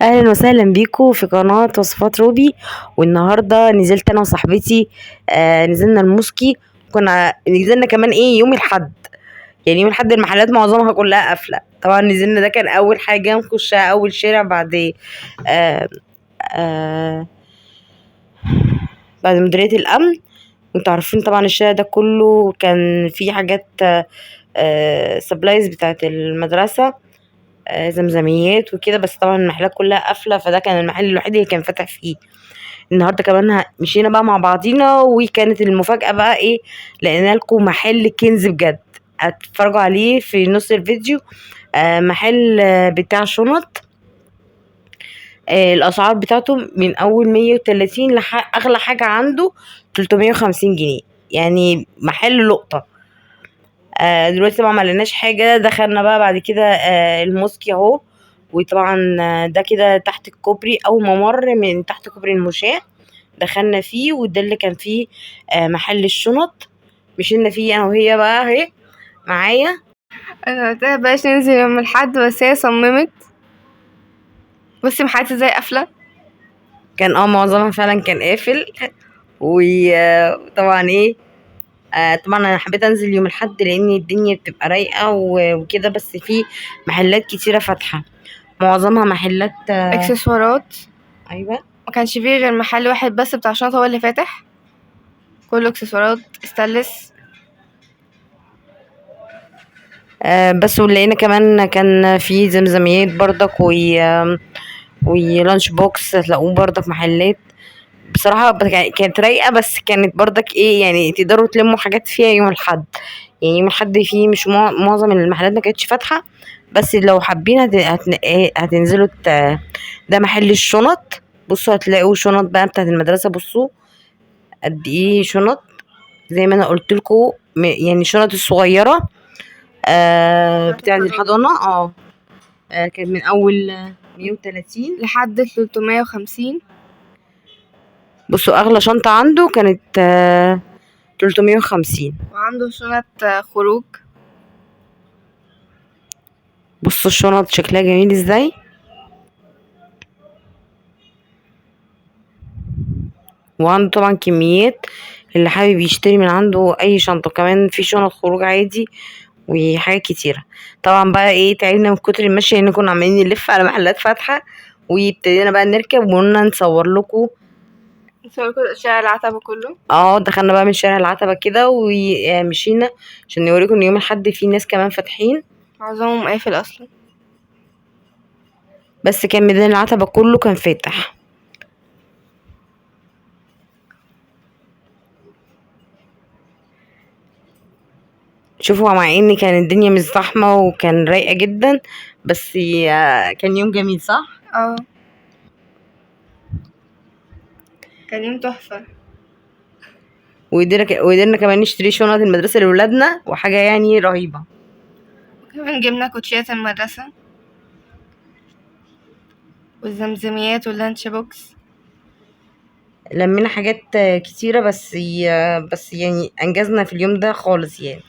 اهلا وسهلا بيكم في قناة وصفات روبي. والنهاردة نزلت انا وصاحبتي. نزلنا الموسكي. كنا نزلنا كمان يوم الحد. يعني يوم الحد المحلات معظمها كلها قافلة. طبعا نزلنا، ده كان اول حاجة نخشها، اول شارع آه آه بعد مديرية الامن. وانتوا عارفين طبعا الشارع ده كله كان فيه حاجات، سبلايز بتاعت المدرسة، زمزميات وكده. بس طبعا المحلات كلها قافلة، فده كان المحل الوحيد اللي كان فاتح فيه. النهارده كمان مشينا بقى مع بعضينا، وكانت المفاجأة بقى لقينا لكم محل كنز بجد. هتتفرجوا عليه في نص الفيديو. محل بتاع شنط. الأسعار بتاعته من أول 130 أغلى حاجة عنده 350 جنيه. يعني محل لقطة. دلوقتي طبعا ما لقيناش حاجة، دخلنا بقى بعد كده الموسكي اهو. وطبعا ده كده تحت الكوبري أو ممر من تحت كوبري المشاة. دخلنا فيه، وده اللي كان فيه محل الشنط. مشينا فيه انا وهي بقى اهي معايا. انا قلتلها بلاش ننزل يوم الحد، بس هي صممت. بصي محلات ازاي قافله. كان معظمها فعلا كان قافل. وطبعا طبعا انا حبيت انزل يوم الحد لان الدنيا بتبقى رايقه وكده، بس في محلات كتيره فاتحه. معظمها محلات اكسسوارات. ايوه. ما كانش فيه غير محل واحد بس بتاع شنط هو اللي فاتح، كله اكسسوارات ستانلس. بس ولقينا كمان كان في زمزميات برضك ولانش بوكس هتلاقوه برضك محلات. بصراحة كانت رايقة، بس كانت برضك يعني تقدروا تلموا حاجات فيها يوم الحد. يعني يوم الحد فيه مش معظم المحلات ما كانتش فاتحة. بس لو حابين هتنزلوا ده محل الشنط. بصوا هتلاقوا شنط بقى بتاعت المدرسة. بصوا قد ايه شنط. زي ما انا قلت لكم، يعني الشنط الصغيرة بتاعت الحضانة. كان من اول 130 لحد 350. بصوا اغلى شنطة عنده كانت 350. وعنده شنط خروج. بصوا الشنط شكلها جميل ازاي. وعنده طبعا كميات، اللي حابب يشتري من عنده اي شنطة. كمان في شنط خروج عادي وحاجات كتيرة. طبعا بقى تعبنا من كتر المشي، لان كنا عمالين نلف على محلات فاتحة. وابتدينا بقى نركب وقلنا نصور لكم. شارع العتبة كله. دخلنا بقى من شارع العتبة كده ومشينا عشان نوريكم ان يوم الحد في ناس كمان فاتحين. معظمهم قافل اصلا. بس كان ميدان العتبة كله كان فاتح. شوفوا، مع ان كان الدنيا مش زحمة وكان رايقة جدا. بس كان يوم جميل صح؟ كان يوم تحفة. وقدرنا كمان نشتري شنط المدرسة لولادنا، وحاجة يعني رهيبة. وكمان جبنا كوتشيات المدرسة والزمزميات واللانش بوكس. لمينا حاجات كتيرة، بس يعني انجزنا في اليوم ده خالص يعني.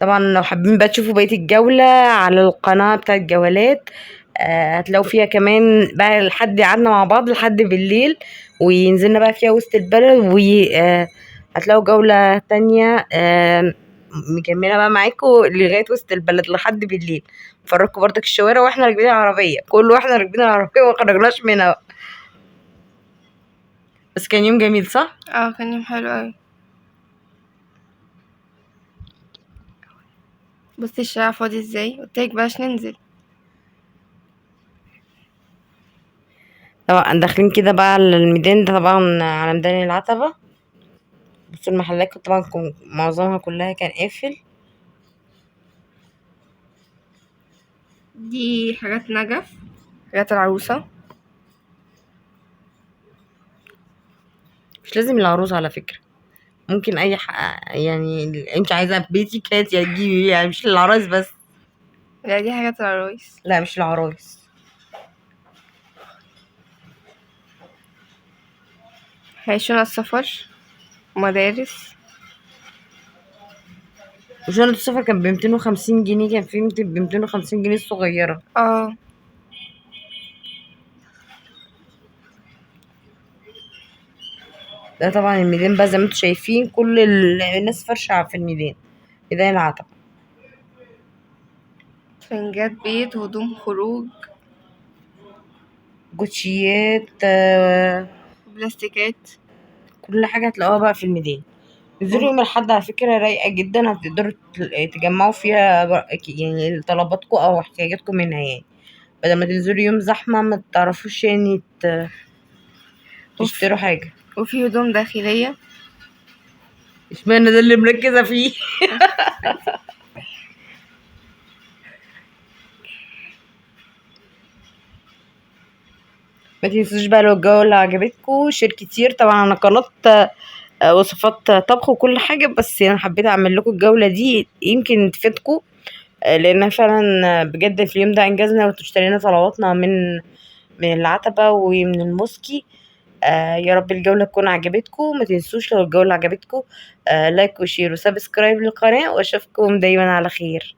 طبعا لو حابين بقى تشوفوا بقية الجولة على القناة بتاعت جولات، هتلاقوا فيها كمان بقى لحد قعدنا مع بعض لحد بالليل. ونزلنا بقى فيها وسط البلد، وهتلاقوا جولة تانية مكملة بقى معاكم لغاية وسط البلد لحد بالليل. نفرجكم برضك الشوارع واحنا راكبين العربية، واحنا راكبين العربية ما خرجناش منها بقى. بس كان يوم جميل صح؟ كان يوم حلو اوي. بصي الشارع فاضي ازاي، قلتلك بلاش ننزل. طبعا داخلين كده بقى على الميدان ده، طبعا على ميدان العتبة. بصوا المحلات طبعا معظمها كلها كان قافل. دي حاجات نجف، حاجات العروسة. مش لازم العروسة على فكرة. ممكن اي يعني انت عايزة في بيتك هاتي هتجيبي، يعني مش للعرايس بس. لا دي حاجات العرايس. لا مش للعرايس. هيشون السفر، مدارس. وشنطة السفر كان ب250 جنيه، كان في ب250 جنيه الصغيرة. ده طبعا الميدان بقى زي ما انتوا شايفين، كل الناس فرشة في الميدان، ميدان العتبة. ترنجات بيت وهدوم خروج كوتشيات، بلاستيكات. كل حاجة هتلاقوها بقى في الميدان. نزلوا يوم الأحد على فكرة رايقة جدا، هتقدروا تجمعوا فيها يعني طلباتكم أو احتياجاتكم منها، يعني بدل ما تنزلوا يوم زحمة ما تعرفوش يعني تشتروا حاجة. وفي هدوم داخلية. اشمعنى ده اللي مركزة فيه؟ ما تنسوش بقى لو الجولة عجبتكم شير كتير. طبعا انا قناة وصفات طبخ وكل حاجة، بس انا حبيت اعمل لكم الجولة دي يمكن تفيدكم، لانها فعلا بجد في اليوم ده انجزنا واشترينا طلباتنا من العتبة ومن الموسكي. يا رب الجولة تكون عجبتكم. ما تنسوش لو الجولة عجبتكم لايك وشير وسبسكرايب للقناة، واشوفكم دايما على خير.